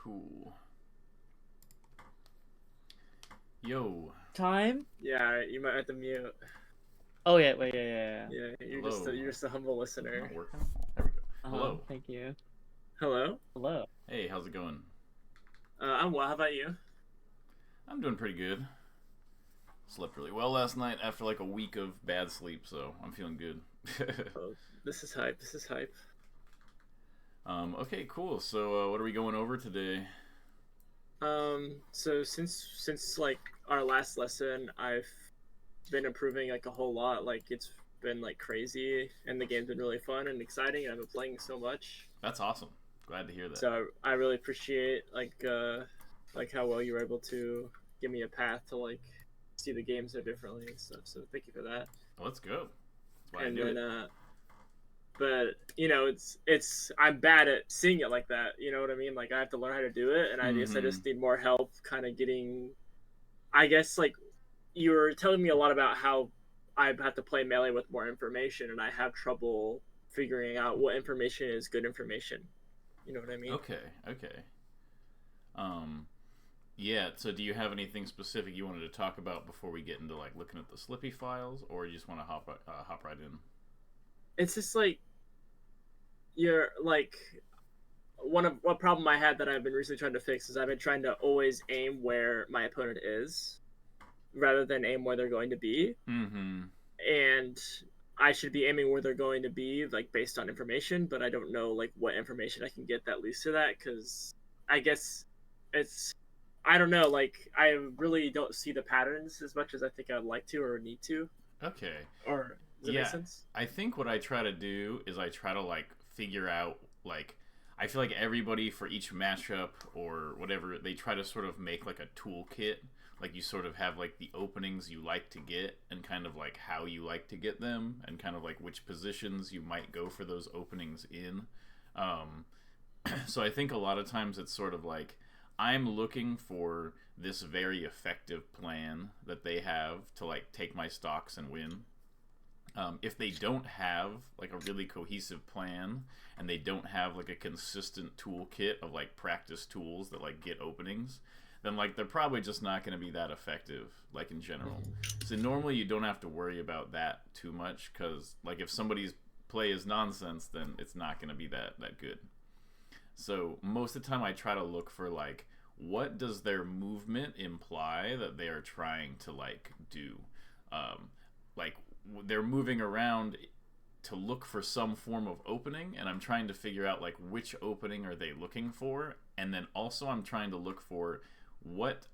Cool. Yo. Time? Yeah, you might have to mute. Oh yeah, wait, yeah. Yeah, Hello. you're just a humble listener. Not working? There we go. Hello. Thank you. Hello. Hello. Hey, how's it going? I'm well. How about you? I'm doing pretty good. Slept really well last night after like a week of bad sleep, so I'm feeling good. Oh, this is hype. This is hype. Okay, cool. So, what are we going over today? So since like our last lesson, I've been improving like a whole lot. Like it's been like crazy, and the game's been really fun and exciting. And I've been playing so much. That's awesome. Glad to hear that. So I really appreciate like how well you were able to give me a path to like see the game so differently and stuff. So thank you for that. Let's go. That's why And I do then it. but you know it's I'm bad at seeing it like that, you know what I mean? Like I have to learn how to do it, and I guess I just need more help kind of getting, I guess, like you were telling me a lot about how I have to play melee with more information, and I have trouble figuring out what information is good information, you know what I mean? Okay. Um, yeah. So, do you have anything specific you wanted to talk about before we get into like looking at the Slippy files, or you just want to hop right in? It's just like you're like one problem I had that I've been recently trying to fix is I've been trying to always aim where my opponent is rather than aim where they're going to be. Mm-hmm. And I should be aiming where they're going to be, like based on information, but I don't know like what information I can get that leads to that, because I guess it's, I don't know, like I really don't see the patterns as much as I think I'd like to or need to. Okay. Or does it make sense? I think what I try to do is I try to like figure out like I feel like everybody for each matchup or whatever they try to sort of make like a toolkit. Like you sort of have like the openings you like to get and kind of like how you like to get them and kind of like which positions you might go for those openings in. Um, so I think a lot of times it's sort of like I'm looking for this very effective plan that they have to like take my stocks and win. If they don't have like a really cohesive plan and they don't have like a consistent toolkit of like practice tools that like get openings, then like they're probably just not going to be that effective like in general. So normally you don't have to worry about that too much, because like if somebody's play is nonsense, then it's not going to be that good. So most of the time I try to look for like what does their movement imply that they are trying to like do. Like they're moving around to look for some form of opening, and I'm trying to figure out like which opening are they looking for, and then also I'm trying to look for what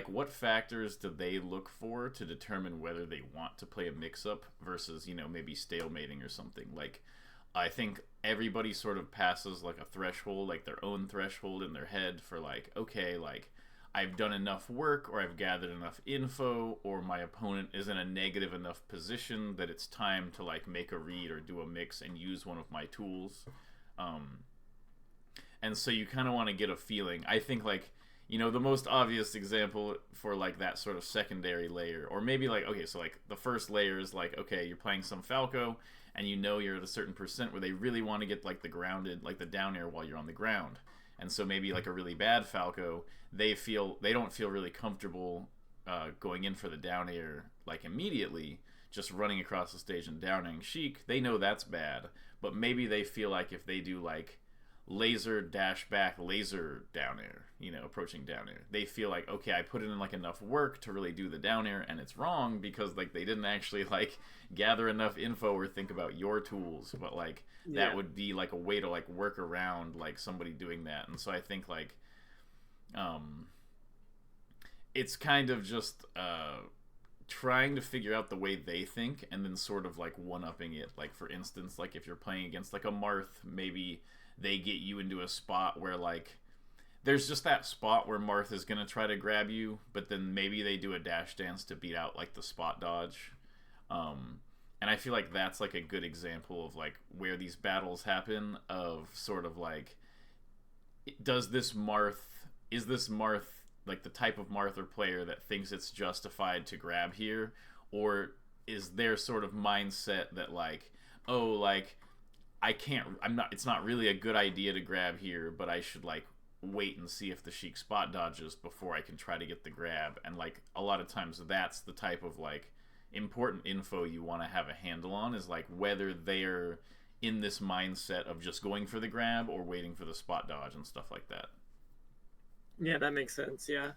what factors do they look for to determine whether they want to play a mix-up versus, you know, maybe stalemating or something. Like I think everybody sort of passes like a threshold, like their own threshold in their head for like, okay, like I've done enough work or I've gathered enough info or my opponent is in a negative enough position that it's time to like make a read or do a mix and use one of my tools. And so you kind of want to get a feeling. I think like, you know, the most obvious example for like that sort of secondary layer, or maybe like, okay, so like the first layer is like, okay, you're playing some Falco and you know you're at a certain percent where they really want to get like the grounded, like the down air while you're on the ground. And so maybe like a really bad Falco, they don't feel really comfortable going in for the down air like immediately, just running across the stage and downing Sheik. They know that's bad, but maybe they feel like if they do like laser dash back laser down air, you know, approaching down air, they feel like, okay, I put in like enough work to really do the down air, and it's wrong because like they didn't actually like gather enough info or think about your tools. But like that would be like a way to like work around like somebody doing that. And so I think like it's kind of just trying to figure out the way they think and then sort of like one-upping it. Like for instance, like if you're playing against like a Marth, maybe they get you into a spot where like there's just that spot where Marth is going to try to grab you, but then maybe they do a dash dance to beat out like the spot dodge. And I feel like that's like a good example of like where these battles happen, of sort of like, is this Marth like the type of Marth or player that thinks it's justified to grab here, or is their sort of mindset that like, oh, like I can't. I'm not. It's not really a good idea to grab here, but I should like wait and see if the Sheik spot dodges before I can try to get the grab. And like a lot of times, that's the type of like important info you want to have a handle on, is like whether they're in this mindset of just going for the grab or waiting for the spot dodge and stuff like that. Yeah, that makes sense. Yeah,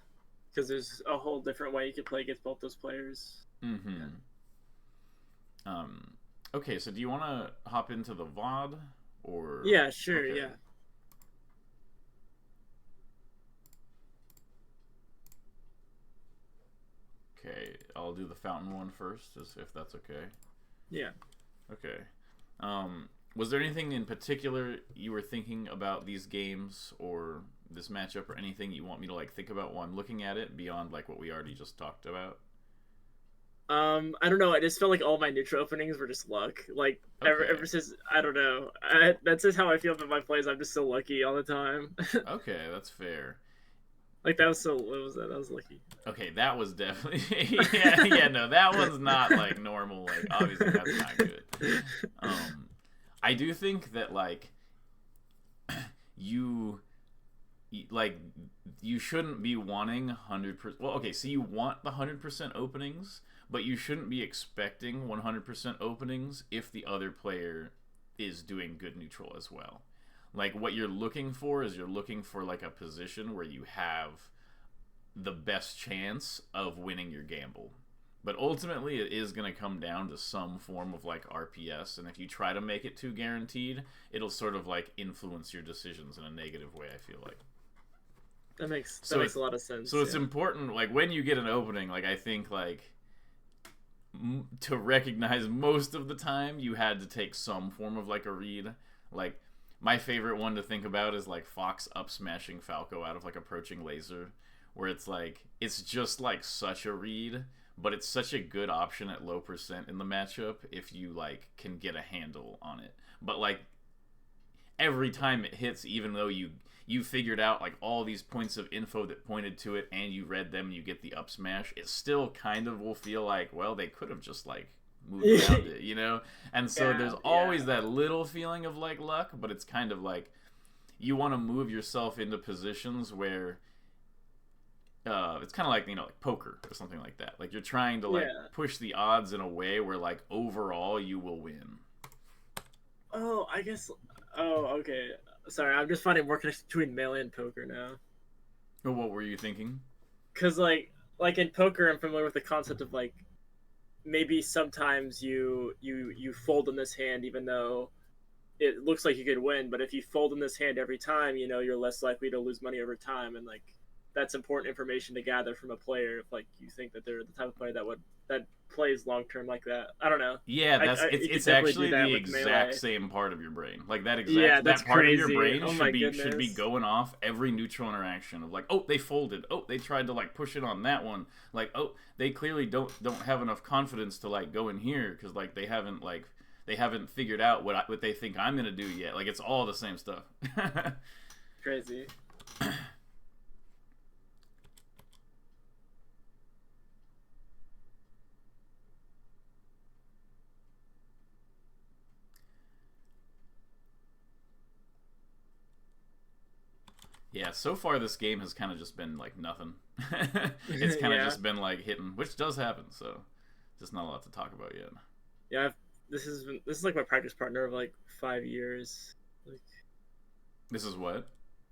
because there's a whole different way you could play against both those players. Mm-hmm. Yeah. Okay, so do you want to hop into the VOD or? Yeah, sure. Okay. Yeah. Okay, I'll do the fountain one first, if that's okay. Yeah. Okay. Was there anything in particular you were thinking about these games or this matchup, or anything you want me to like think about while I'm looking at it beyond like what we already just talked about? I don't know. I just felt like all my neutral openings were just luck. Like ever since, I don't know. That's just how I feel about my plays. I'm just so lucky all the time. Okay, that's fair. Like that was so. What was that? That was lucky. Okay, that was definitely yeah. No, that one's not like normal. Like obviously that's not good. I do think that like you shouldn't be wanting 100%. Well, okay, so you want the 100% openings, but you shouldn't be expecting 100% openings if the other player is doing good neutral as well. Like what you're looking for is like a position where you have the best chance of winning your gamble. But ultimately it is going to come down to some form of like RPS, and if you try to make it too guaranteed, it'll sort of like influence your decisions in a negative way, I feel like. That makes a lot of sense. So it's important, like when you get an opening, like I think like to recognize most of the time you had to take some form of like a read. Like my favorite one to think about is like Fox up smashing Falco out of like approaching laser, where it's like it's just like such a read, but it's such a good option at low percent in the matchup if you like can get a handle on it. But like every time it hits, even though you figured out like all these points of info that pointed to it and you read them and you get the up smash, it still kind of will feel like, well, they could have just like moved around it, you know? And so there's always that little feeling of like luck, but it's kind of like you want to move yourself into positions where it's kind of like, you know, like poker or something like that. Like you're trying to like push the odds in a way where like overall you will win. Oh, I guess. Oh, okay. Sorry, I'm just finding more connection between melee and poker now. Well, what were you thinking? Because like in poker, I'm familiar with the concept of like maybe sometimes you fold in this hand even though it looks like you could win, but if you fold in this hand every time, you know, you're less likely to lose money over time, and like that's important information to gather from a player if like you think that they're the type of player that plays long term like that. I don't know. Yeah, it's actually the exact same part of your brain. Like that that part of your brain should be going off every neutral interaction of like, oh, they folded. Oh, they tried to like push it on that one. Like, oh, they clearly don't have enough confidence to like go in here because like they haven't figured out what they think I'm gonna do yet. Like it's all the same stuff. Crazy. Yeah, so far this game has kind of just been like nothing. It's kind of just been like hitting, which does happen. So, just not a lot to talk about yet. Yeah, this is like my practice partner of like 5 years. Like, this is what?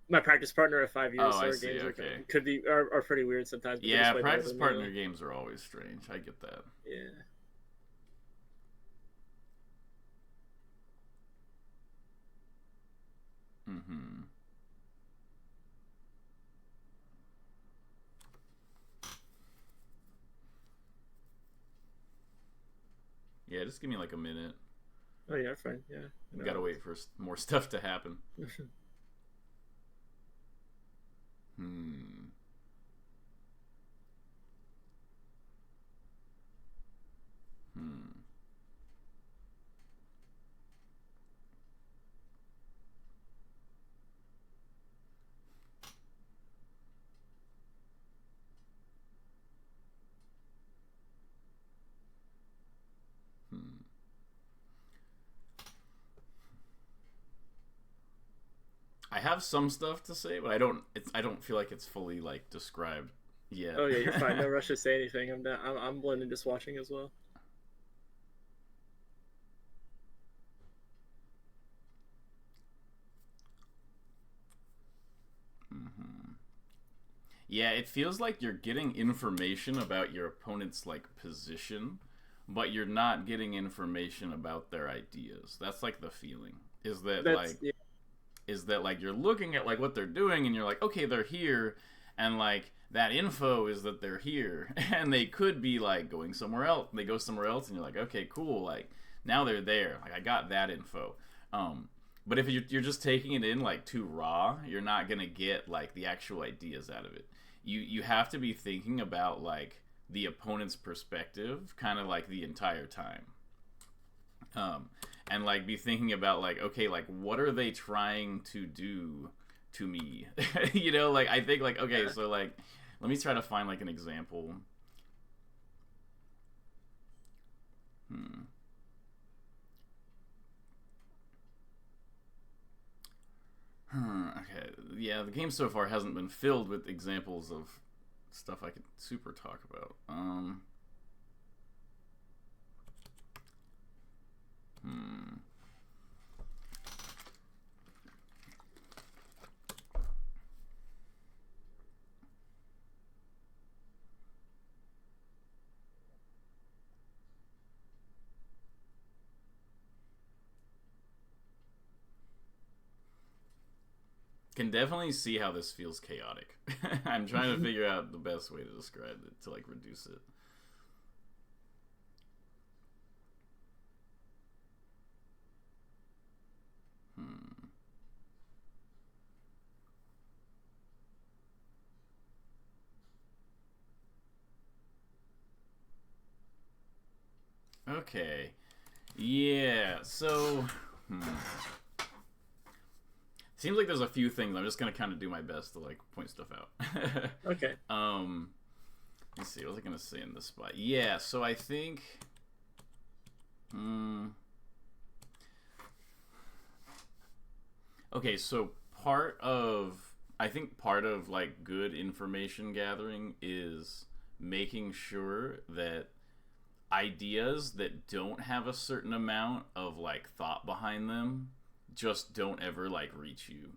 My practice partner of 5 years. Oh, I see. Okay. Could be are pretty weird sometimes. Yeah, practice partner games are always strange. I get that. Yeah. Mm-hmm. Yeah, just give me like a minute. Oh yeah, fine. Yeah. We gotta wait for more stuff to happen. Hmm. I have some stuff to say, but I don't feel like it's fully like described yet. Oh yeah, you're fine. No rush to say anything. I'm done. I'm blended just watching as well. Yeah, it feels like you're getting information about your opponent's like position, but you're not getting information about their ideas. That's like the feeling. Is that like you're looking at like what they're doing and you're like, okay, they're here, and like that info is that they're here and they could be like going somewhere else. They go somewhere else and you're like, okay, cool, like now they're there. Like I got that info. But if you're just taking it in like too raw, you're not gonna get like the actual ideas out of it. You have to be thinking about like the opponent's perspective kind of like the entire time. And like be thinking about like, okay, like what are they trying to do to me? You know, like I think like, okay, so like let me try to find like an example. Okay, yeah, the game so far hasn't been filled with examples of stuff I could super talk about. Can definitely see how this feels chaotic. I'm trying to figure out the best way to describe it to like reduce it. Okay. Yeah, so seems like there's a few things. I'm just gonna kind of do my best to like point stuff out. Okay. Let's see. What was I gonna say in this spot? Yeah. So I think. Okay. So I think part of like good information gathering is making sure that ideas that don't have a certain amount of like thought behind them just don't ever like reach you.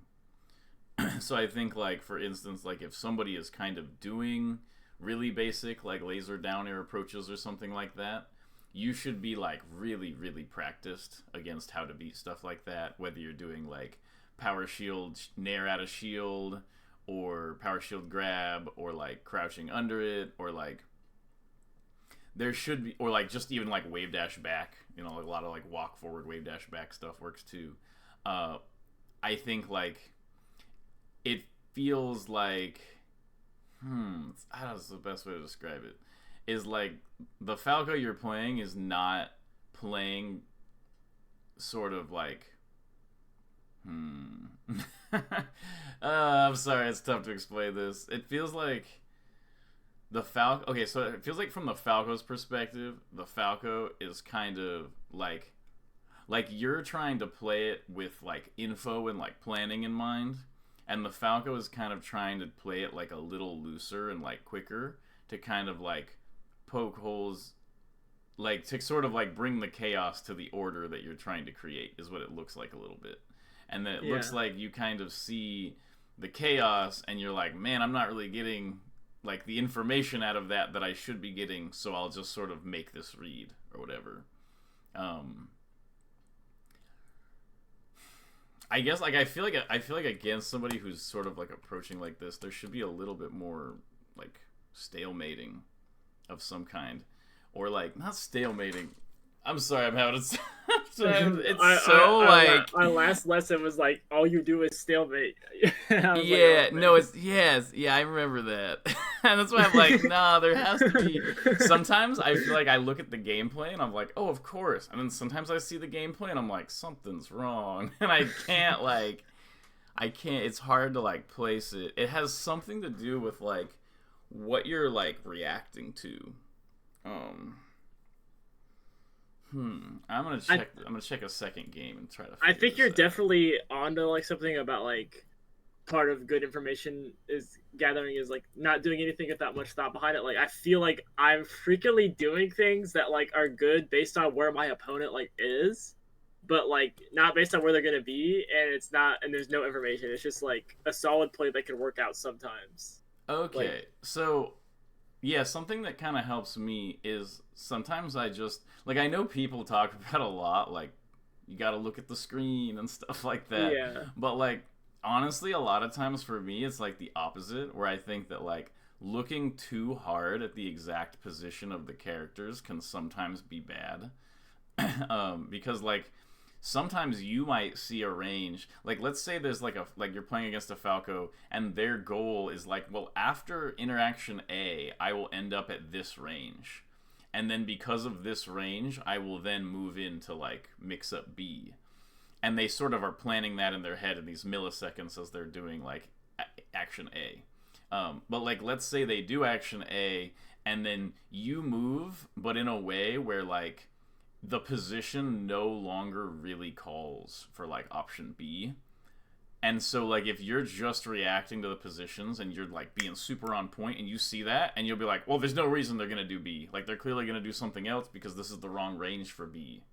So I think like for instance, like if somebody is kind of doing really basic like laser down air approaches or something like that, you should be like really really practiced against how to beat stuff like that, whether you're doing like power shield nair at a shield or power shield grab or like crouching under it, or like there should be, or like just even like wave dash back, you know, like a lot of like walk forward wave dash back stuff works too. I think like it feels like I don't know, the best way to describe it is like the Falco you're playing is not playing sort of like I'm sorry, it's tough to explain this. It feels like the Falco, okay, so it feels like from the Falco's perspective, the Falco is kind of like you're trying to play it with like info and like planning in mind, and the Falco is kind of trying to play it like a little looser and like quicker to kind of like poke holes, like to sort of like bring the chaos to the order that you're trying to create is what it looks like a little bit. And then it looks like you kind of see the chaos and you're like, man, I'm not really getting like the information out of that I should be getting, so I'll just sort of make this read or whatever. I guess like I feel like against somebody who's sort of like approaching like this, there should be a little bit more like stalemating of some kind, or like not stalemating. I'm sorry, I'm having it's our last lesson was like all you do is stalemate. Yeah, like, oh, no, it's yeah, I remember that. And that's why I'm like, nah, there has to be. Sometimes I feel like I look at the gameplay and I'm like, oh, of course. And then sometimes I see the gameplay and I'm like, something's wrong, and I can't it's hard to like place it. It has something to do with like what you're like reacting to. I'm gonna check a second game and try to. I think you're definitely onto like something about like part of good information is gathering is like not doing anything with that much thought behind it. Like I feel like I'm frequently doing things that like are good based on where my opponent like is, but like not based on where they're gonna be, and it's not, and there's no information. It's just like a solid play that can work out sometimes. Okay, Like, so yeah, something that kind of helps me is sometimes I just like I know people talk about a lot like you got to look at the screen and stuff like that. yeah, But like honestly, a lot of times for me it's like the opposite where I think that like looking too hard at the exact position of the characters can sometimes be bad. Because like sometimes you might see a range like let's say there's like a like you're playing against a Falco and their goal is like well after interaction A I will end up at this range and then because of this range I will then move into like mix up B and they sort of are planning that in their head in these milliseconds as they're doing like action A. But like let's say they do action A and then you move but in a way where like the position no longer really calls for like option B. And so like if you're just reacting to the positions and you're like being super on point and you see that and you'll be like, well, there's no reason they're going to do B. Like they're clearly going to do something else because this is the wrong range for B.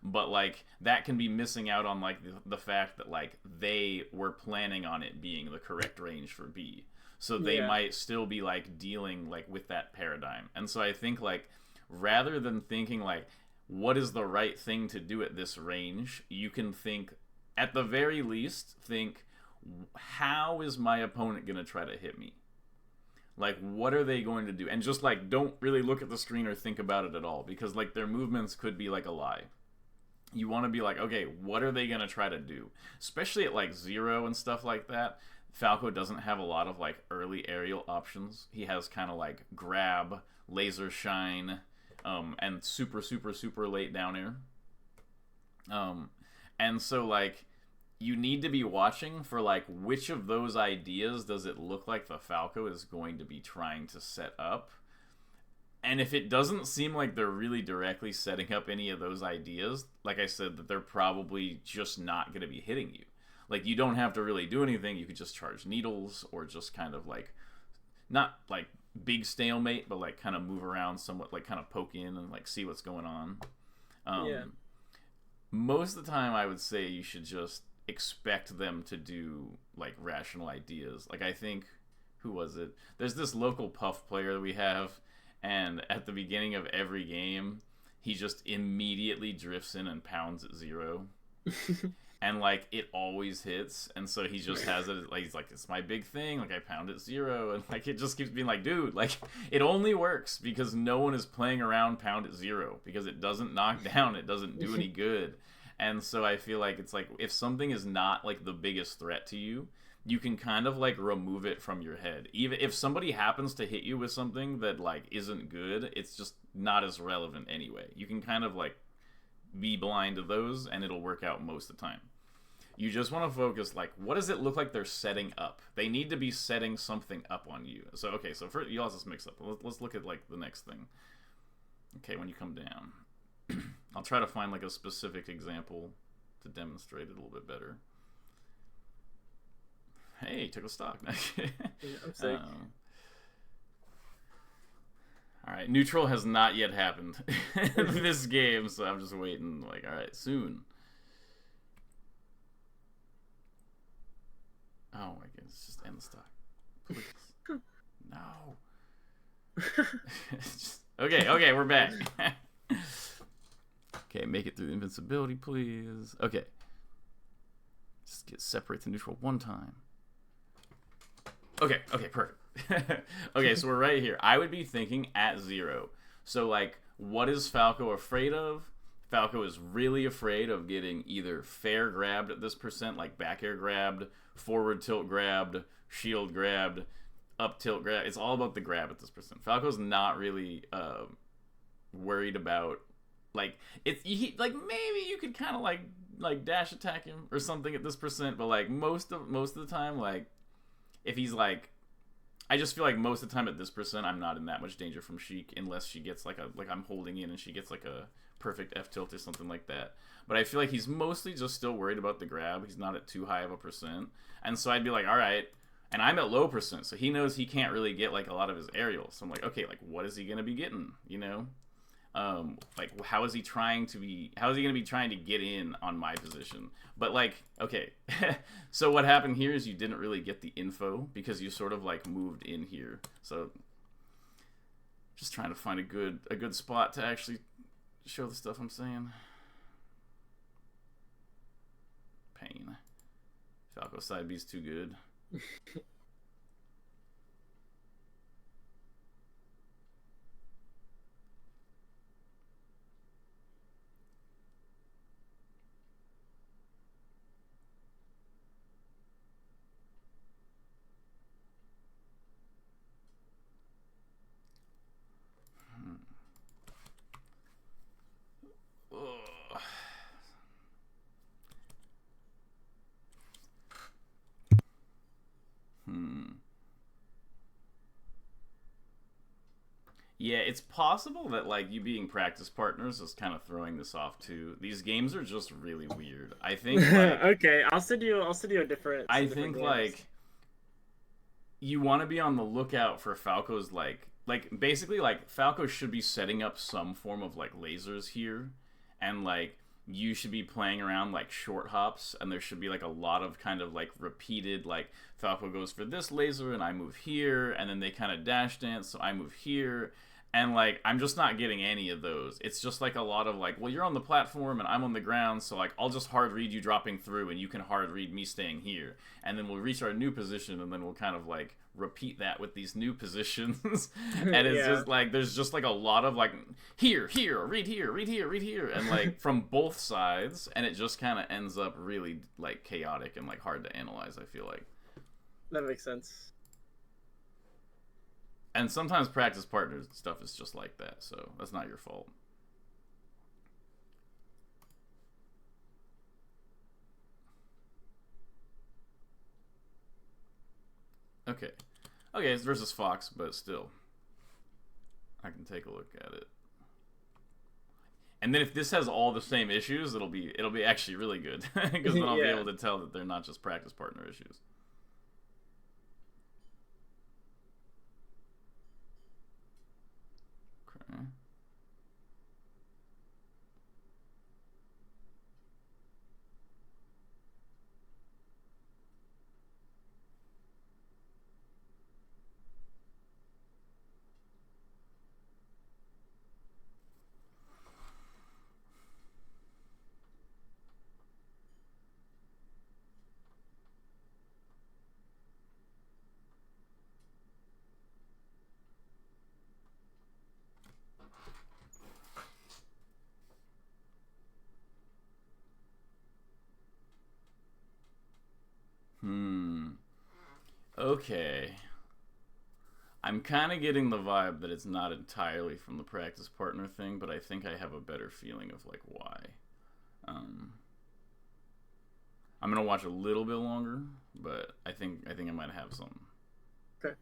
But like that can be missing out on like the fact that like they were planning on it being the correct range for B. So they might still be like dealing like with that paradigm. And so I think like rather than thinking like what is the right thing to do at this range, you can think, at the very least, think, how is my opponent going to try to hit me? Like, what are they going to do? And just, like, don't really look at the screen or think about it at all, because, like, their movements could be, like, a lie. You want to be like, okay, what are they going to try to do? Especially at, like, 0 and stuff like that. Falco doesn't have a lot of, like, early aerial options. He has kind of, like, grab, laser shine, and super, super, super late down air. And so, like, you need to be watching for, like, which of those ideas does it look like the Falco is going to be trying to set up. And if it doesn't seem like they're really directly setting up any of those ideas, like I said, that they're probably just not going to be hitting you. Like, you don't have to really do anything. You could just charge needles or just kind of, like, not, like, big stalemate, but like kind of move around somewhat, like kind of poke in and like see what's going on. Most of the time I would say you should just expect them to do like rational ideas. Like I think, who was it? There's this local puff player that we have, and at the beginning of every game he just immediately drifts in and pounds at 0. And like it always hits, and so he just has it like he's like, it's my big thing, like I pound at 0, and like it just keeps being like, dude, like it only works because no one is playing around pound at 0 because it doesn't knock down, it doesn't do any good. And so I feel like it's like if something is not like the biggest threat to you, you can kind of like remove it from your head. Even if somebody happens to hit you with something that like isn't good, it's just not as relevant anyway. You can kind of like be blind to those and it'll work out most of the time. You just want to focus like, what does it look like they're setting up? They need to be setting something up on you. So okay, so first you also mix up. Let's look at like the next thing. Okay, when you come down, I'll try to find like a specific example to demonstrate it a little bit better. Hey, took a stock. Yeah, I'm sick. Alright, neutral has not yet happened in this game, so I'm just waiting, like, alright, soon. Oh my goodness, just end the stock. Please. No. Okay, we're back. Okay, make it through invincibility, please. Okay. Just get separate to neutral one time. Okay, perfect. Okay, so we're right here. I would be thinking at 0. So, like, what is Falco afraid of? Falco is really afraid of getting either fair grabbed at this percent, like back air grabbed, forward tilt grabbed, shield grabbed, up tilt grabbed. It's all about the grab at this percent. Falco's not really worried about, like, like maybe you could kind of like dash attack him or something at this percent, but like most of the time, like, if he's like, I just feel like most of the time at this percent, I'm not in that much danger from Sheik unless she gets like I'm holding in and she gets like a perfect F tilt or something like that. But I feel like he's mostly just still worried about the grab. He's not at too high of a percent. And so I'd be like, all right. And I'm at low percent, so he knows he can't really get like a lot of his aerials. So I'm like, okay, like what is he gonna be getting? You know, like how is he trying to be? How is he gonna be trying to get in on my position? But like, okay, so what happened here is you didn't really get the info because you sort of like moved in here. So just trying to find a good spot to actually show the stuff I'm saying. Pain. Falco side B's too good. Ugh. Yeah, it's possible that like you being practice partners is kind of throwing this off too. These games are just really weird. I think like Okay, I'll send you a different. I Some different think games. like you want to be on the lookout for Falco's like basically like Falco should be setting up some form of like lasers here, and like you should be playing around like short hops, and there should be like a lot of kind of like repeated like Falco goes for this laser and I move here, and then they kind of dash dance, so I move here. And like I'm just not getting any of those. It's just like a lot of like, well, you're on the platform and I'm on the ground, so like I'll just hard read you dropping through and you can hard read me staying here. And then we'll reach our new position and then we'll kind of like repeat that with these new positions. And it's Yeah. just like there's just like a lot of like here, read here, read here, read here, and like from both sides, and it just kind of ends up really like chaotic and like hard to analyze, I feel like. That makes sense. And sometimes practice partner stuff is just like that, so that's not your fault. Okay. Okay, it's versus Fox, but still. I can take a look at it. And then if this has all the same issues, it'll be actually really good. Because then I'll be able to tell that they're not just practice partner issues. Okay. Okay. I'm kind of getting the vibe that it's not entirely from the practice partner thing, but I think I have a better feeling of like why. I'm gonna watch a little bit longer, but I think I might have something. Okay.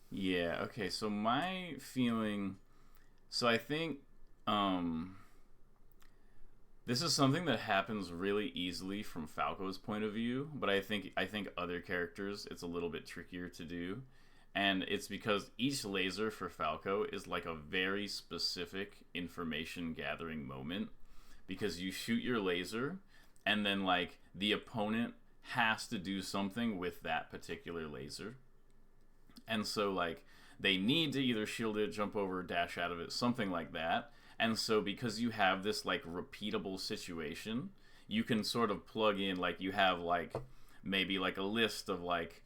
Yeah, okay, so my feeling, so I think this is something that happens really easily from Falco's point of view, but I think other characters it's a little bit trickier to do. And it's because each laser for Falco is like a very specific information gathering moment, because you shoot your laser and then like the opponent has to do something with that particular laser. And so like they need to either shield it, jump over, dash out of it, something like that. And so because you have this like repeatable situation, you can sort of plug in like you have like maybe like a list of like,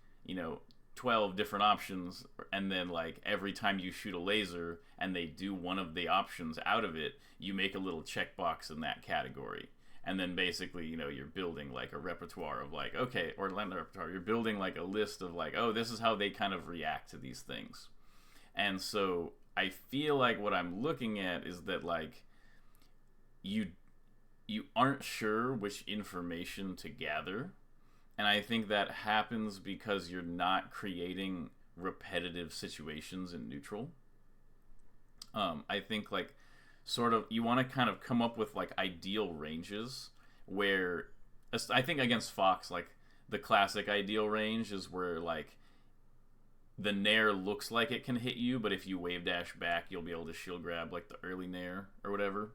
12 different options, and then like every time you shoot a laser and they do one of the options out of it, you make a little checkbox in that category. And then basically, you're building like a repertoire of like, okay, or not a repertoire, you're building like a list of like, oh, this is how they kind of react to these things. And so I feel like what I'm looking at is that like you aren't sure which information to gather. And I think that happens because you're not creating repetitive situations in neutral. I think like sort of you want to kind of come up with like ideal ranges where I think against Fox, like the classic ideal range is where like the nair looks like it can hit you, but if you wave dash back, you'll be able to shield grab like the early nair or whatever,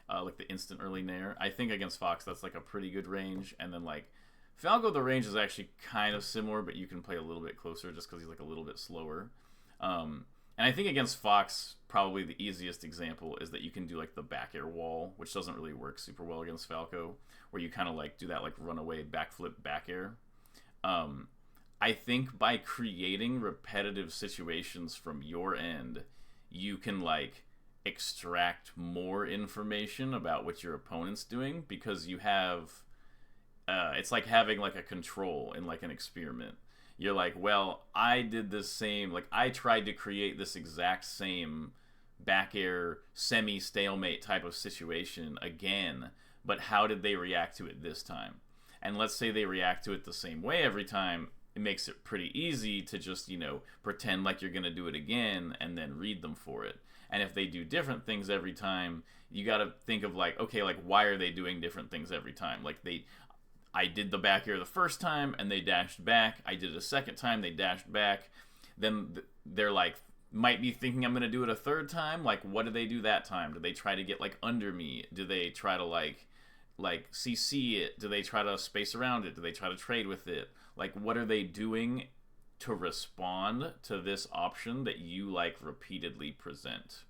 like the instant early nair. I think against Fox that's like a pretty good range, and then like Falco, the range is actually kind of similar, but you can play a little bit closer just because he's like a little bit slower. And I think against Fox, probably the easiest example is that you can do like the back air wall, which doesn't really work super well against Falco, where you kind of like do that like runaway backflip back air. I think by creating repetitive situations from your end, you can like extract more information about what your opponent's doing, because you have it's like having like a control in like an experiment. You're like, well, I did this same, like I tried to create this exact same back air semi stalemate type of situation again, but how did they react to it this time? And let's say they react to it the same way every time. It makes it pretty easy to just, pretend like you're going to do it again and then read them for it. And if they do different things every time, you got to think of like, okay, like why are they doing different things every time? Like I did the back air the first time and they dashed back. I did it a second time, they dashed back. Then they're like, might be thinking I'm going to do it a third time. Like, what do they do that time? Do they try to get like under me? Do they try to like CC it? Do they try to space around it? Do they try to trade with it? Like, what are they doing to respond to this option that you like repeatedly present?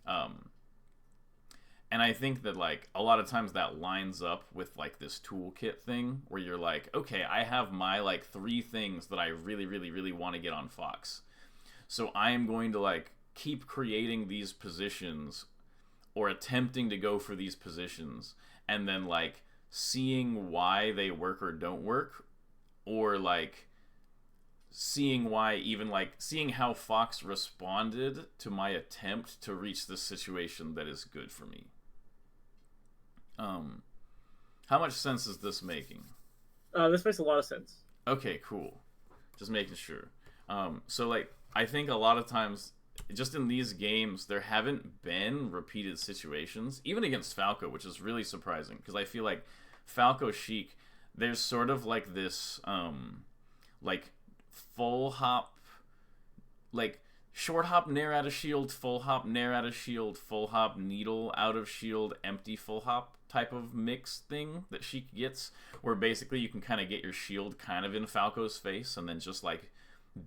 And I think that like a lot of times that lines up with like this toolkit thing where you're like, okay, I have my like 3 things that I really, really, really want to get on Fox. So I am going to like keep creating these positions or attempting to go for these positions and then like seeing why they work or don't work, or like seeing how Fox responded to my attempt to reach this situation that is good for me. How much sense is this making? This makes a lot of sense. Okay, cool. Just making sure. So like I think a lot of times just in these games there haven't been repeated situations, even against Falco, which is really surprising because I feel like Falco Sheik, there's sort of like this like full hop, like short hop nair out of shield, full hop nair out of shield, full hop needle out of shield, empty full hop type of mix thing that Sheik gets, where basically you can kind of get your shield kind of in Falco's face and then just like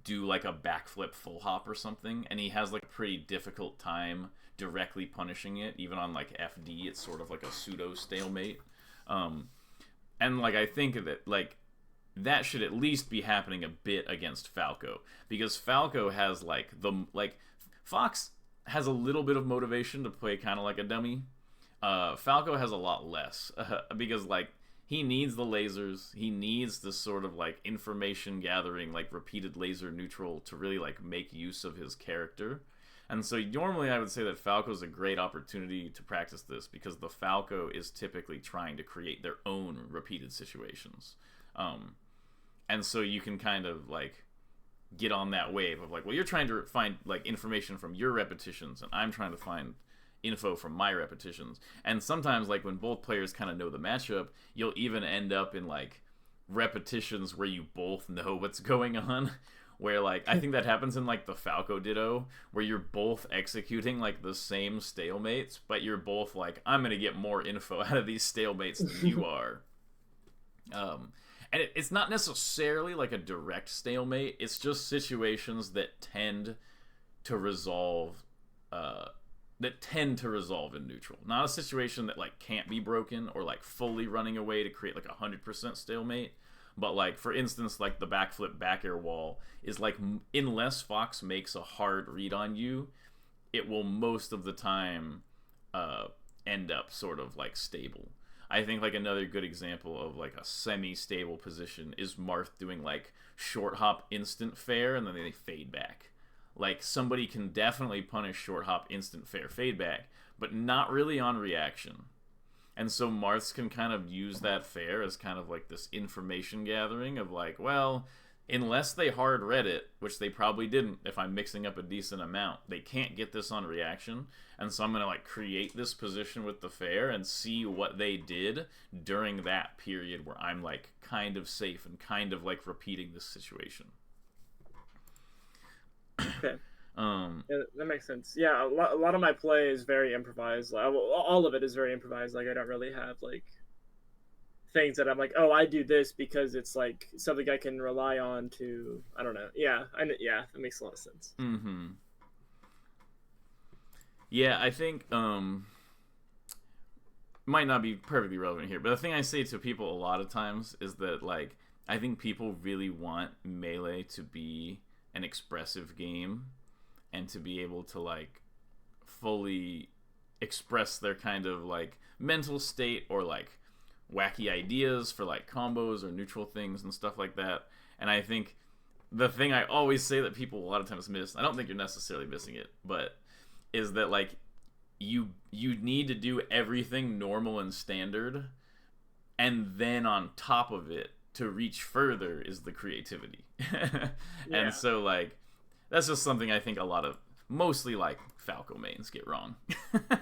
do like a backflip full hop or something, and he has like a pretty difficult time directly punishing it. Even on like FD, it's sort of like a pseudo stalemate. And like I think that like that should at least be happening a bit against Falco, because Falco has Fox has a little bit of motivation to play kind of like a dummy. Falco has a lot less because like he needs the lasers, he needs this sort of like information gathering, like repeated laser neutral to really like make use of his character. And so normally I would say that Falco is a great opportunity to practice this, because the Falco is typically trying to create their own repeated situations. And so you can kind of like get on that wave of like, well, you're trying to find like information from your repetitions and I'm trying to find info from my repetitions. And sometimes like when both players kind of know the matchup, you'll even end up in like repetitions where you both know what's going on, where like I think that happens in like the Falco Ditto, where you're both executing like the same stalemates, but you're both like, I'm gonna get more info out of these stalemates than you are. And it's not necessarily like a direct stalemate, it's just situations that tend to resolve in neutral. Not a situation that like can't be broken or like fully running away to create like 100% stalemate, but like for instance like the backflip back air wall is like, unless Fox makes a hard read on you, it will most of the time end up sort of like stable. I think like another good example of like a semi-stable position is Marth doing like short hop instant fair and then they fade back. Like somebody can definitely punish short hop instant fair fade back, but not really on reaction. And so Marths can kind of use that fair as kind of like this information gathering of like, well, unless they hard read it, which they probably didn't if I'm mixing up a decent amount, they can't get this on reaction. And so I'm going to like create this position with the fair and see what they did during that period where I'm like kind of safe and kind of like repeating this situation. Okay. Yeah, that makes sense. Yeah, a lot of my play is very improvised. Like, all of it is very improvised. Like I don't really have like things that I'm like, oh, I do this because it's like something I can rely on to. I don't know. Yeah, yeah, that makes a lot of sense. Mm-hmm. Yeah, I think might not be perfectly relevant here, but the thing I say to people a lot of times is that like I think people really want Melee to be an expressive game and to be able to like fully express their kind of like mental state or like wacky ideas for like combos or neutral things and stuff like that. And I think the thing I always say that people a lot of times miss, I don't think you're necessarily missing it, but is that like you need to do everything normal and standard, and then on top of it to reach further is the creativity. And so like that's just something I think a lot of mostly like Falco mains get wrong. A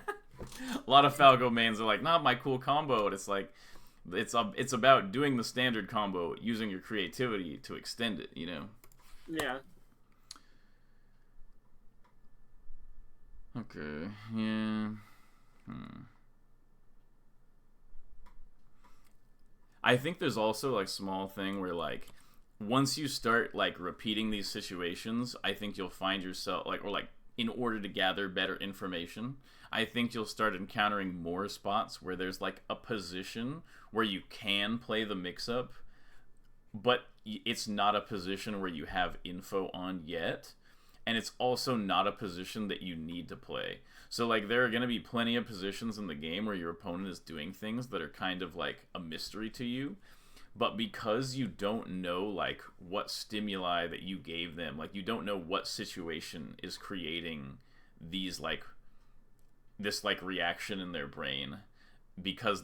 lot of Falco mains are like, not my cool combo, and it's like it's about doing the standard combo, using your creativity to extend it, you know? Yeah. Okay, yeah. I think there's also like small thing where like once you start like repeating these situations, I think you'll find yourself like, or like in order to gather better information, I think you'll start encountering more spots where there's like a position where you can play the mix-up, but it's not a position where you have info on yet, and it's also not a position that you need to play. So like there are going to be plenty of positions in the game where your opponent is doing things that are kind of like a mystery to you, but because you don't know like what stimuli that you gave them, like you don't know what situation is creating these like this like reaction in their brain, because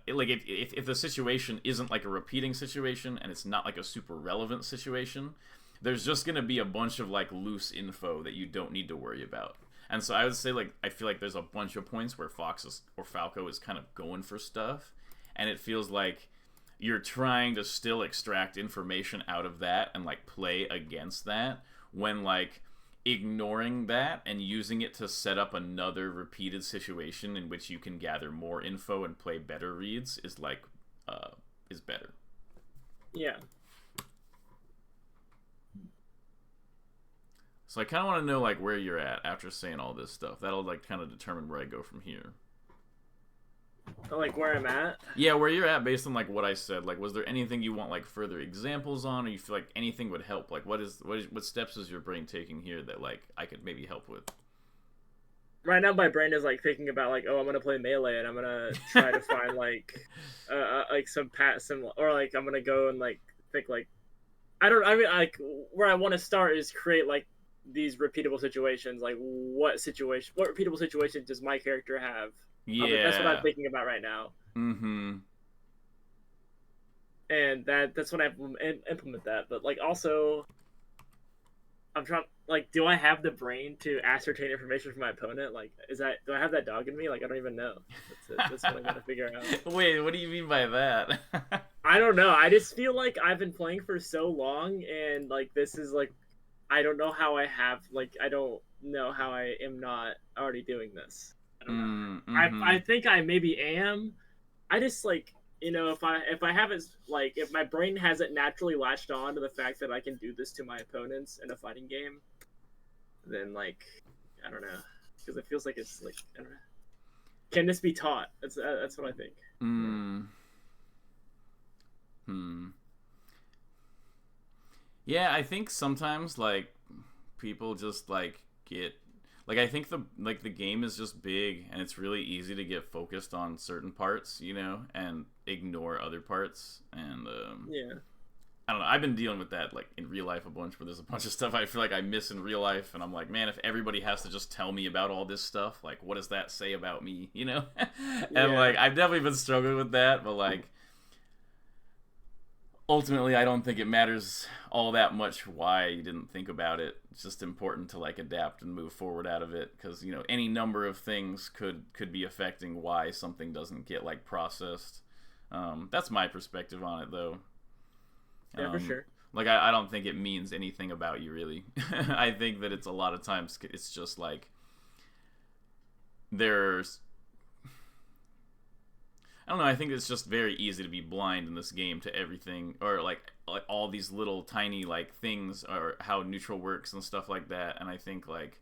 like if the situation isn't like a repeating situation and it's not like a super relevant situation, there's just gonna be a bunch of like loose info that you don't need to worry about. And so I would say like I feel like there's a bunch of points where Falco is kind of going for stuff, and it feels like you're trying to still extract information out of that and like play against that, when like ignoring that and using it to set up another repeated situation in which you can gather more info and play better reads is like is better. Yeah. So I kind of want to know like where you're at after saying all this stuff. That'll like kind of determine where I go from here. Like where I'm at? Yeah, where you're at based on like what I said. Like, was there anything you want like further examples on, or you feel like anything would help? Like, what steps is your brain taking here that like I could maybe help with? Right now, my brain is like thinking about like, oh, I'm gonna play Melee, and I'm gonna try to find like some or like I'm gonna go and like think like, I mean like where I want to start is create like these repeatable situations. Like what repeatable situation does my character have? Yeah, that's what I'm thinking about right now. Mm-hmm. And that's when I implement that. But like also, I'm trying like, do I have the brain to ascertain information from my opponent? Like, do I have that dog in me? Like, I don't even know. That's what I'm gonna figure out. Wait, what do you mean by that? I don't know. I just feel like I've been playing for so long, and like this is like, I don't know how I don't know how I am not already doing this. I don't know. Mm-hmm. I think I maybe am. I just like, you know, if I haven't like, if my brain hasn't naturally latched on to the fact that I can do this to my opponents in a fighting game, then like, I don't know, because it feels like it's like, I don't know. Can this be taught? That's what I think. Yeah, I think sometimes like people just like get like I think the game is just big, and it's really easy to get focused on certain parts, you know, and ignore other parts. And Yeah. I don't know. I've been dealing with that like in real life a bunch, where there's a bunch of stuff I feel like I miss in real life, and I'm like, man, if everybody has to just tell me about all this stuff, like, what does that say about me, you know? And like, I've definitely been struggling with that, but like, ultimately, I don't think it matters all that much why you didn't think about it. It's just important to like adapt and move forward out of it, because you know any number of things could be affecting why something doesn't get like processed. That's my perspective on it, though. Yeah, for sure. Like I don't think it means anything about you really. I think that it's a lot of times it's just like there's. I don't know. I think it's just very easy to be blind in this game to everything, or like all these little tiny like things, or how neutral works and stuff like that. And I think like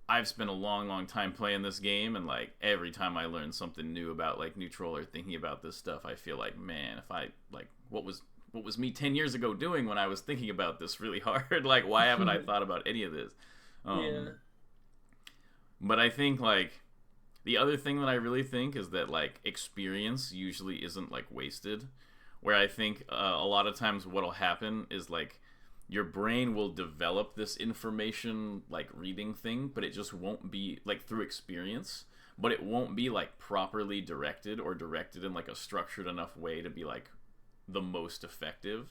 I've spent a long time playing this game, and like every time I learn something new about like neutral or thinking about this stuff, I feel like, man, if I like what was me 10 years ago doing when I was thinking about this really hard? Like, why haven't I thought about any of this? Yeah. But I think like. The other thing that I really think is that, like, experience usually isn't, like, wasted. Where I think a lot of times what'll happen is, like, your brain will develop this information, like, reading thing, but it just won't be, like, through experience. But it won't be, like, properly directed or directed in, like, a structured enough way to be, like, the most effective.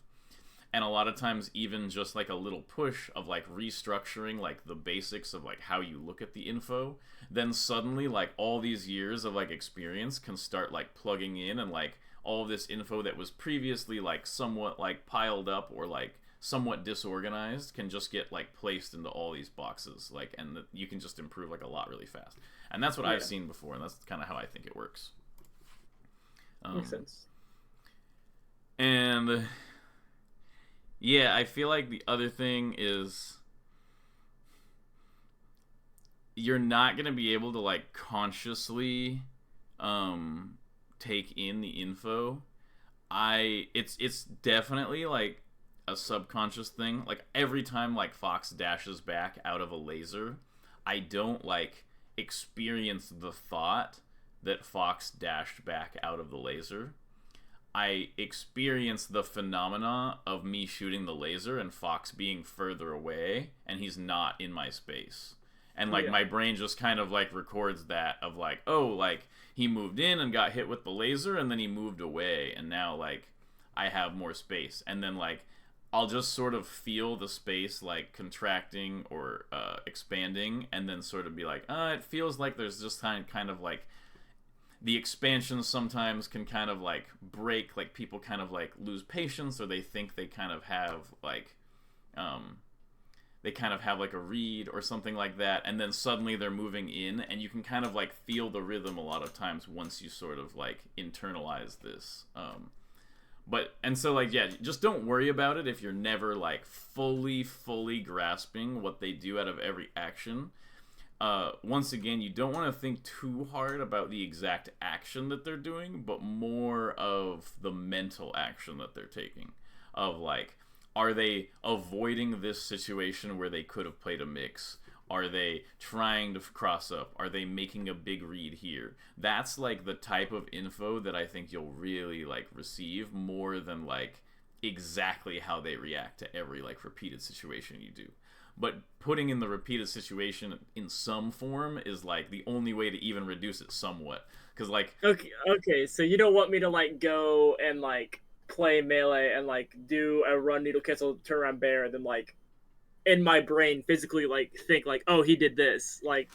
And a lot of times even just, like, a little push of, like, restructuring, like, the basics of, like, how you look at the info, then suddenly, like, all these years of, like, experience can start, like, plugging in, and, like, all of this info that was previously, like, somewhat, like, piled up or, like, somewhat disorganized can just get, like, placed into all these boxes, like, and you can just improve, like, a lot really fast. And that's what I've seen before, and that's kind of how I think it works. Makes sense. And... yeah, I feel like the other thing is you're not going to be able to, like, consciously take in the info. It's definitely, like, a subconscious thing. Like, every time, like, Fox dashes back out of a laser, I don't, like, experience the thought that Fox dashed back out of the laser. I experience the phenomena of me shooting the laser and Fox being further away, and he's not in my space. And, like, my brain just kind of, like, records that of, like, oh, like, he moved in and got hit with the laser, and then he moved away, and now, like, I have more space. And then, like, I'll just sort of feel the space, like, contracting or expanding, and then sort of be like, it feels like there's just kind of, like, the expansion sometimes can kind of, like, break, like, people kind of, like, lose patience, or they think they kind of have, like, a read or something like that, and then suddenly they're moving in, and you can kind of, like, feel the rhythm a lot of times once you sort of, like, internalize this. And so, like, yeah, just don't worry about it if you're never, like, fully grasping what they do out of every action. Once again, you don't want to think too hard about the exact action that they're doing, but more of the mental action that they're taking. Of, like, are they avoiding this situation where they could have played a mix? Are they trying to cross up? Are they making a big read here? That's, like, the type of info that I think you'll really, like, receive more than, like, exactly how they react to every, like, repeated situation you do. But putting in the repeated situation in some form is, like, the only way to even reduce it somewhat. Because, like... Okay, so you don't want me to, like, go and, like, play Melee and, like, do a run, needle, cancel, turn around, bear, and then, like, in my brain physically, like, think, like, oh, he did this. Like...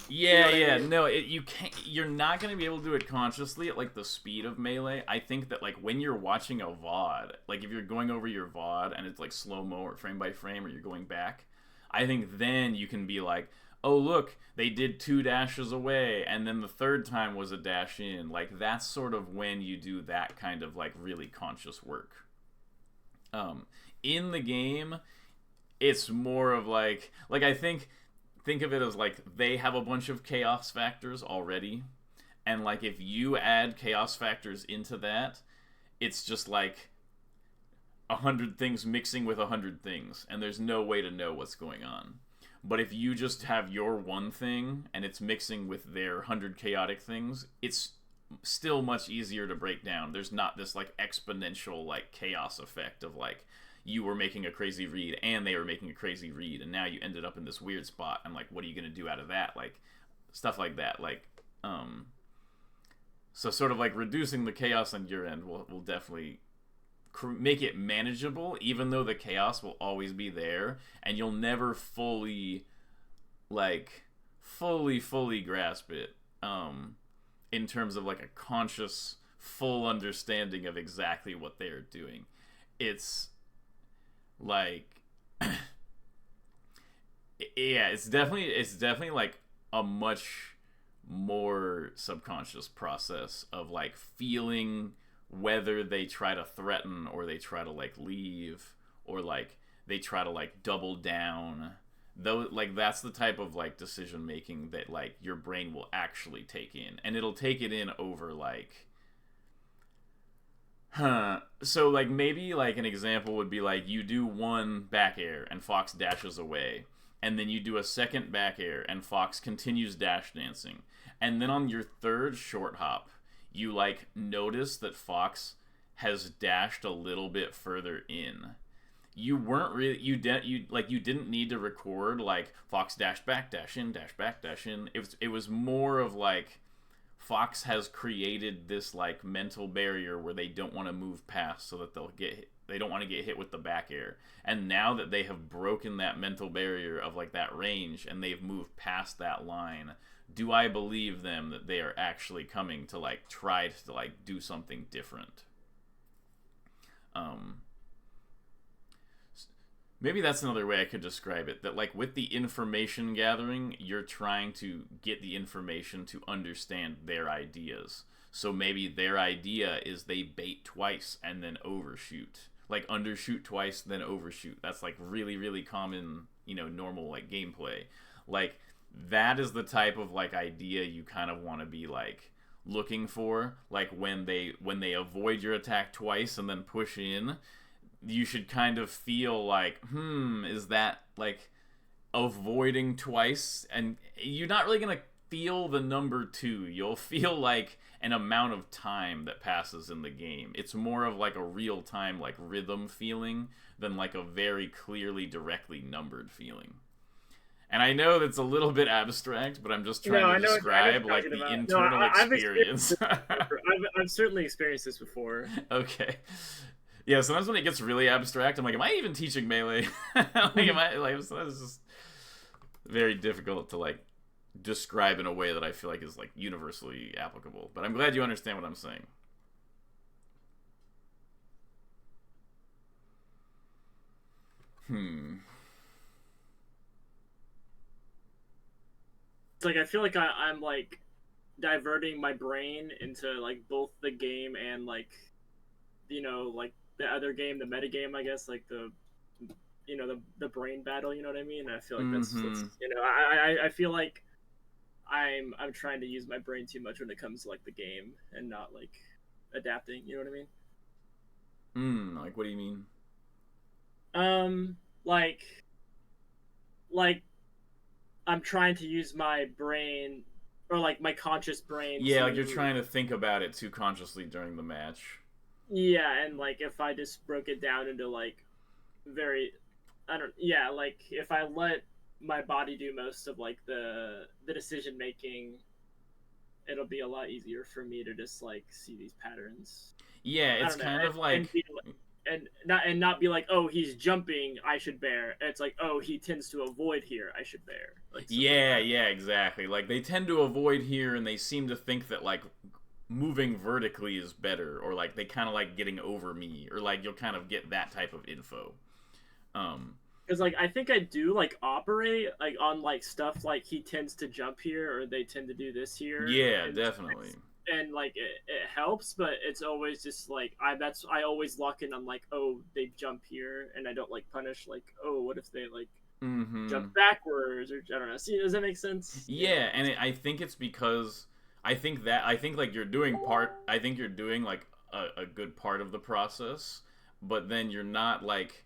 Yeah, you know I mean? No, you can't. You're not going to be able to do it consciously at, like, the speed of Melee. I think that, like, when you're watching a VOD, like, if you're going over your VOD and it's, like, slow-mo or frame by frame, or you're going back... I think then you can be like, oh, look, they did 2 dashes away, and then the third time was a dash in. Like, that's sort of when you do that kind of, like, really conscious work. In the game, it's more of, like I think of it as, like, they have a bunch of chaos factors already, and, like, if you add chaos factors into that, it's just, like... 100 things mixing with 100 things, and there's no way to know what's going on. But if you just have your one thing and it's mixing with their 100 chaotic things, it's still much easier to break down. There's not this like exponential like chaos effect of like you were making a crazy read and they were making a crazy read and now you ended up in this weird spot and like what are you going to do out of that, like stuff like that, like so sort of like reducing the chaos on your end will definitely make it manageable, even though the chaos will always be there and you'll never fully grasp it in terms of like a conscious full understanding of exactly what they're doing. It's like yeah, it's definitely like a much more subconscious process of like feeling whether they try to threaten or they try to like leave or like they try to like double down. Though, like, that's the type of like decision making that like your brain will actually take in, and it'll take it in over like so like maybe like an example would be like you do one back air and Fox dashes away, and then you do a second back air and Fox continues dash dancing, and then on your third short hop you like notice that Fox has dashed a little bit further in. You weren't really you didn't need to record like Fox dash back dash in dash back dash in. It was more of like Fox has created this like mental barrier where they don't want to move past so that they don't want to get hit with the back air. And now that they have broken that mental barrier of like that range and they've moved past that line, do I believe them that they are actually coming to like try to like do something different? Maybe that's another way I could describe it. That like with the information gathering, you're trying to get the information to understand their ideas. So maybe their idea is they bait twice and then overshoot. Like undershoot twice, then overshoot. That's like really, really common, normal like gameplay. Like that is the type of like idea you kind of want to be like looking for. Like when they avoid your attack twice and then push in, you should kind of feel like, is that like avoiding twice? And you're not really gonna feel the number 2. You'll feel like an amount of time that passes in the game. It's more of like a real time like rhythm feeling than like a very clearly directly numbered feeling. And I know that's a little bit abstract, but I'm just trying to describe like the internal experience. I've certainly experienced this before. Okay. Yeah, sometimes when it gets really abstract, I'm like, am I even teaching Melee? So it's just very difficult to like describe in a way that I feel like is like universally applicable. But I'm glad you understand what I'm saying. It's like I feel like I'm like diverting my brain into like both the game and like like the other game, the meta game, I guess, like the brain battle, you know what I mean? I feel like that's I feel like I'm trying to use my brain too much when it comes to like the game and not like adapting, you know what I mean? Like what do you mean? Like I'm trying to use my brain or like my conscious brain. Yeah, like you're trying to think about it too consciously during the match. Yeah, and like if I just broke it down into like like if I let my body do most of like the decision making, it'll be a lot easier for me to just like see these patterns. Yeah, it's kind of like and not be like, oh, he's jumping, I should bear. It's like, oh, he tends to avoid here, I should bear. Like yeah, exactly. Like they tend to avoid here, and they seem to think that like moving vertically is better, or like they kind of like getting over me, or like you'll kind of get that type of info. Because like I think I do like operate like on like stuff like he tends to jump here, or they tend to do this here. Yeah, definitely. And like it helps, but it's always just like I always lock in on like, oh, they jump here, and I don't like punish like, oh, what if they like jump backwards, or I don't know. See, does that make sense? Yeah, and I think it's because I think like you're doing like a good part of the process, but then you're not like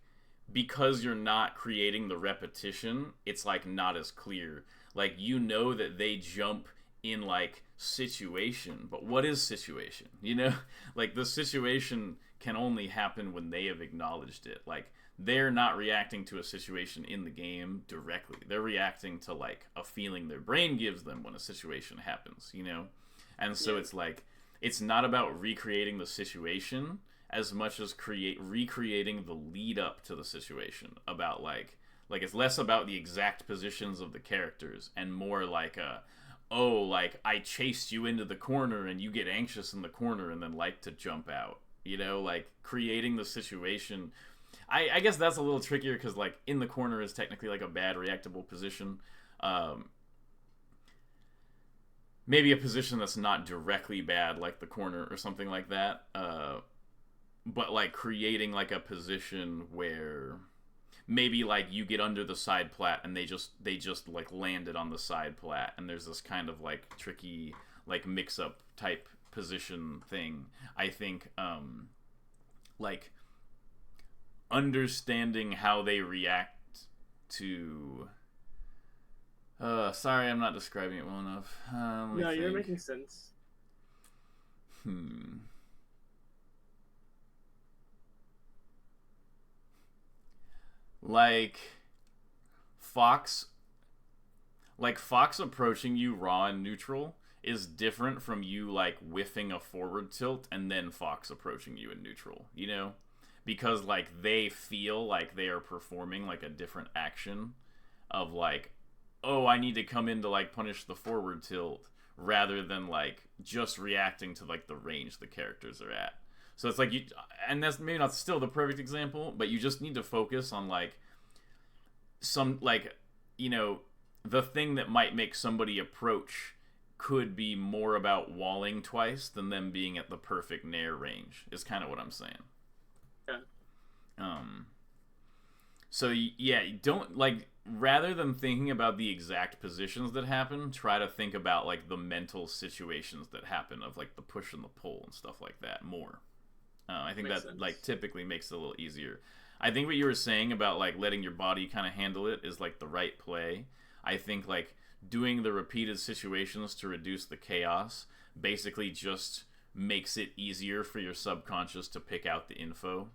because you're not creating the repetition, it's like not as clear. Like, you know that they jump in like situation, but what is situation? You know, like the situation can only happen when they have acknowledged it. Like, they're not reacting to a situation in the game directly. They're reacting to like a feeling their brain gives them when a situation happens, you know? And so it's like, it's not about recreating the situation as much as recreating the lead up to the situation. About like it's less about the exact positions of the characters and more like oh, like I chased you into the corner and you get anxious in the corner and then like to jump out. You know, like creating the situation. I guess that's a little trickier because like in the corner is technically like a bad reactable position. Maybe a position that's not directly bad, like the corner or something like that. But like creating like a position where maybe like you get under the side plat and they just like landed on the side plat, and there's this kind of like tricky like mix up type position thing. I think like understanding how they react to sorry, I'm not describing it well enough. No, you're making sense. Like Fox approaching you raw and neutral is different from you like whiffing a forward tilt and then Fox approaching you in neutral, you know? Because like they feel like they are performing like a different action of like, oh, I need to come in to like punish the forward tilt, rather than like just reacting to like the range the characters are at. So it's like you, and that's maybe not still the perfect example, but you just need to focus on like some like, you know, the thing that might make somebody approach could be more about walling twice than them being at the perfect nair range, is kind of what I'm saying. Yeah. So yeah, don't like, rather than thinking about the exact positions that happen, try to think about like the mental situations that happen of like the push and the pull and stuff like that more. I think that sense. Like typically makes it a little easier. I think what you were saying about like letting your body kind of handle it is like the right play. I think like doing the repeated situations to reduce the chaos basically just makes it easier for your subconscious to pick out the info.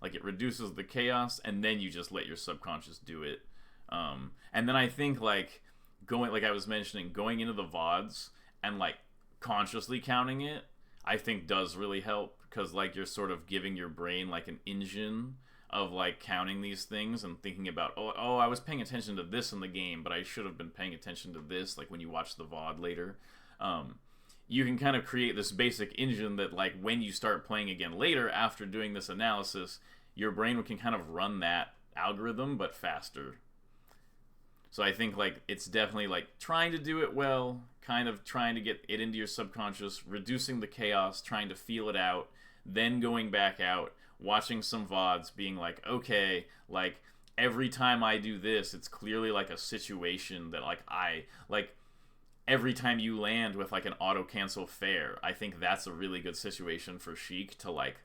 Like it reduces the chaos and then you just let your subconscious do it. And then I think like going, like I was mentioning, going into the VODs and like consciously counting it, I think does really help, because like you're sort of giving your brain like an engine of like counting these things and thinking about, oh, I was paying attention to this in the game, but I should have been paying attention to this, like when you watch the VOD later. You can kind of create this basic engine that like when you start playing again later after doing this analysis, your brain can kind of run that algorithm but faster. So I think like it's definitely like trying to do it well, kind of trying to get it into your subconscious, reducing the chaos, trying to feel it out, then going back out, watching some VODs, being like, okay, like every time I do this, it's clearly like a situation that like I like. Every time you land with like an auto cancel fair, I think that's a really good situation for Sheik to like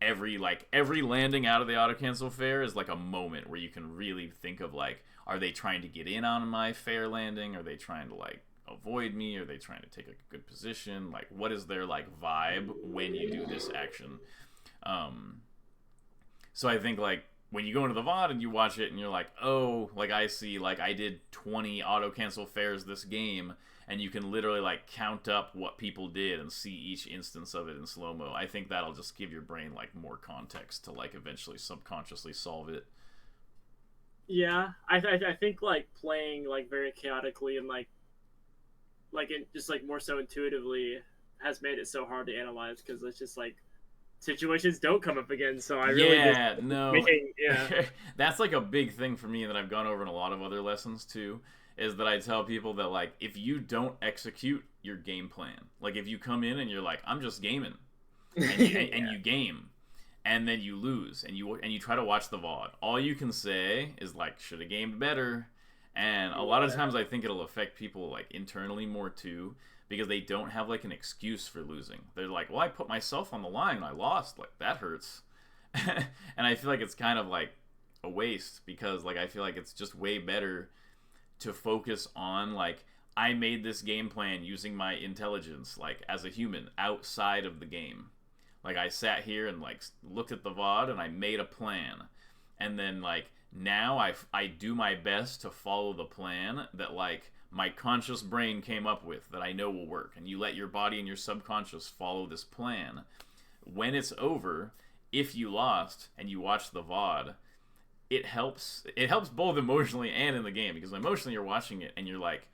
every landing out of the auto cancel fair is like a moment where you can really think of like, are they trying to get in on my fair landing? Are they trying to like avoid me? Are they trying to take a good position? Like what is their like vibe when you do this action? So I think like when you go into the VOD and you watch it and you're like, oh, like I see, like I did 20 auto cancel fairs this game, and you can literally like count up what people did and see each instance of it in slow-mo. I think that'll just give your brain like more context to like eventually subconsciously solve it. Yeah, I think like playing like very chaotically and like it just like more so intuitively has made it so hard to analyze, because it's just like situations don't come up again. So I really that's like a big thing for me that I've gone over in a lot of other lessons too, is that I tell people that like if you don't execute your game plan, like if you come in and you're like, I'm just gaming, and you game and then you lose and you try to watch the VOD, all you can say is like, should have gamed better. And a lot of times I think it'll affect people like internally more too, because they don't have like an excuse for losing. They're like, well, I put myself on the line and I lost, like that hurts. And I feel like it's kind of like a waste, because like I feel like it's just way better to focus on like, I made this game plan using my intelligence, like as a human outside of the game. Like I sat here and like looked at the VOD and I made a plan, and then like now I do my best to follow the plan that like my conscious brain came up with that I know will work. And you let your body and your subconscious follow this plan. When it's over, if you lost and you watch the VOD, it helps both emotionally and in the game, because emotionally you're watching it and you're like,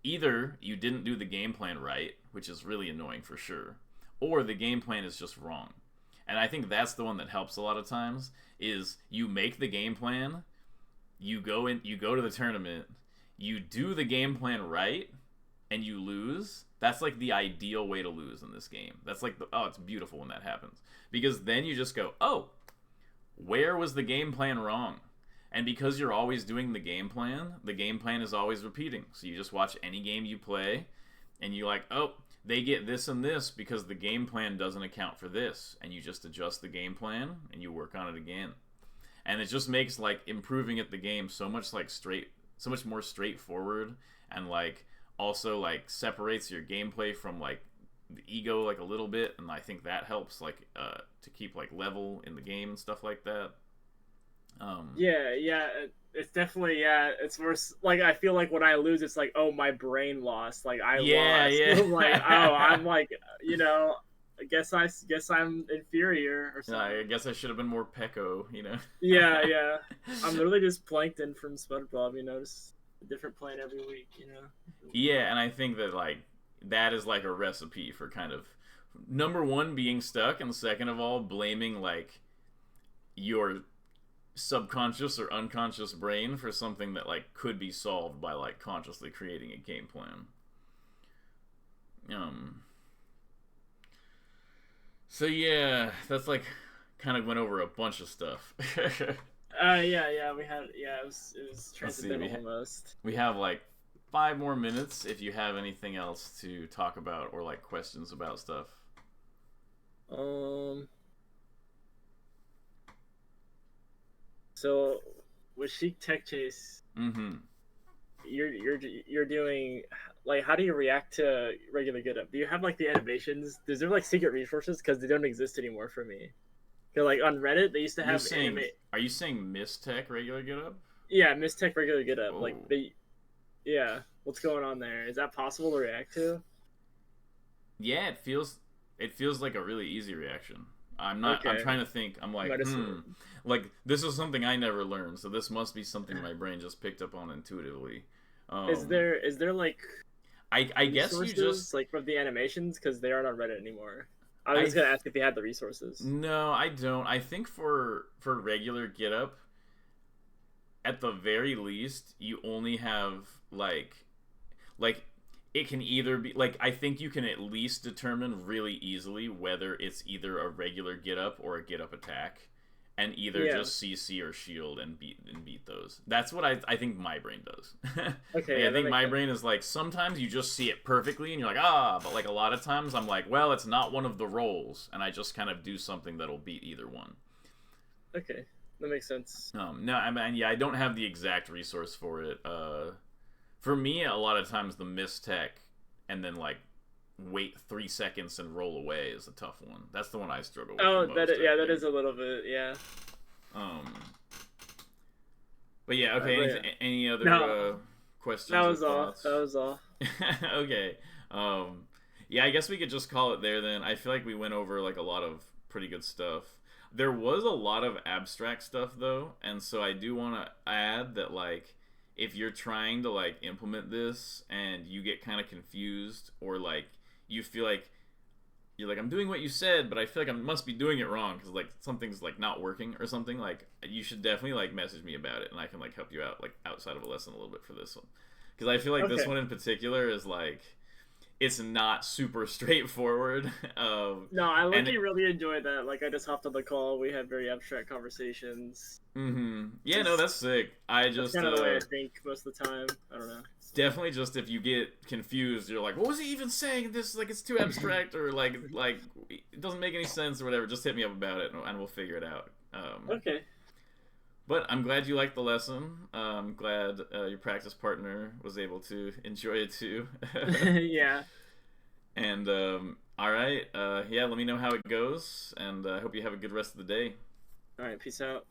either you didn't do the game plan right, which is really annoying for sure, or the game plan is just wrong. And I think that's the one that helps a lot of times, is you make the game plan, you go to the tournament, you do the game plan right, and you lose. That's like the ideal way to lose in this game. That's like it's beautiful when that happens, because then you just go, oh, where was the game plan wrong? And because you're always doing the game plan is always repeating. So you just watch any game you play, and you're like, oh, they get this and this because the game plan doesn't account for this. And you just adjust the game plan, and you work on it again. And it just makes, like, improving at the game so much more straightforward, and, like, also, like, separates your gameplay from, like, the ego, like, a little bit. And I think that helps, like, to keep, like, level in the game and stuff like that. It's definitely, it's worse. Like, I feel like when I lose, it's like, oh, my brain lost. Like, I lost. I'm like, oh, I'm like, you know, I guess I'm inferior or something. I guess I should have been more Pecco, you know. Yeah. I'm literally just Plankton from SpongeBob, you know, just a different plan every week, you know. Yeah, and I think that, like, that is like a recipe for kind of, number one, being stuck, and second of all, blaming, like, your subconscious or unconscious brain for something that like could be solved by like consciously creating a game plan. So yeah, that's like kind of went over a bunch of stuff. We had, it was transcendental almost. We have like 5 more minutes if you have anything else to talk about or like questions about stuff. So with Sheik Tech Chase, you're doing, like, how do you react to regular get up? Do you have like the animations? Is there like secret resources, because they don't exist anymore for me? Because like on Reddit they used to have Are you saying Miss Tech regular get up? Yeah, Miss Tech regular get up. Like what's going on there? Is that possible to react to? Yeah, it feels like a really easy reaction. I'm trying to think. I'm like, like, this is something I never learned, so this must be something my brain just picked up on intuitively. Is there like, I guess you just like from the animations, because they aren't on Reddit anymore. I was just gonna ask if you had the resources. No, I don't. I think for regular get up, at the very least, you only have like it can either be like, I think you can at least determine really easily whether it's either a regular get up or a get up attack, and either just CC or shield and beat those. That's what I think my brain does. Okay, I think my brain is like, sometimes you just see it perfectly and you're like, but like a lot of times I'm like, well, it's not one of the roles, and I just kind of do something that'll beat either one. Okay, that makes sense. No, I mean, I don't have the exact resource for it. For me, a lot of times the miss tech and then like wait 3 seconds and roll away is a tough one. That's the one I struggle with. Oh, that is a little bit, yeah. But yeah, okay. Any other questions? That was all. Okay. Yeah, I guess we could just call it there then. I feel like we went over like a lot of pretty good stuff. There was a lot of abstract stuff though, and so I do want to add that, like, if you're trying to like implement this and you get kind of confused, or like you feel like you're like, I'm doing what you said, but I feel like I must be doing it wrong because like something's like not working or something, like, you should definitely like message me about it, and I can like help you out like outside of a lesson a little bit for this one, because I feel like this one in particular is like, it's not super straightforward. No, I really enjoyed that. Like, I just hopped on the call. We had very abstract conversations. Yeah, no, that's sick. That's kind of the way I think most of the time. I don't know. Definitely, just if you get confused, you're like, what was he even saying? This, like, it's too abstract, or like it doesn't make any sense or whatever. Just hit me up about it, and we'll figure it out. Okay. But I'm glad you liked the lesson. I'm glad your practice partner was able to enjoy it too. Yeah. And all right, yeah. Let me know how it goes, and I hope you have a good rest of the day. All right. Peace out.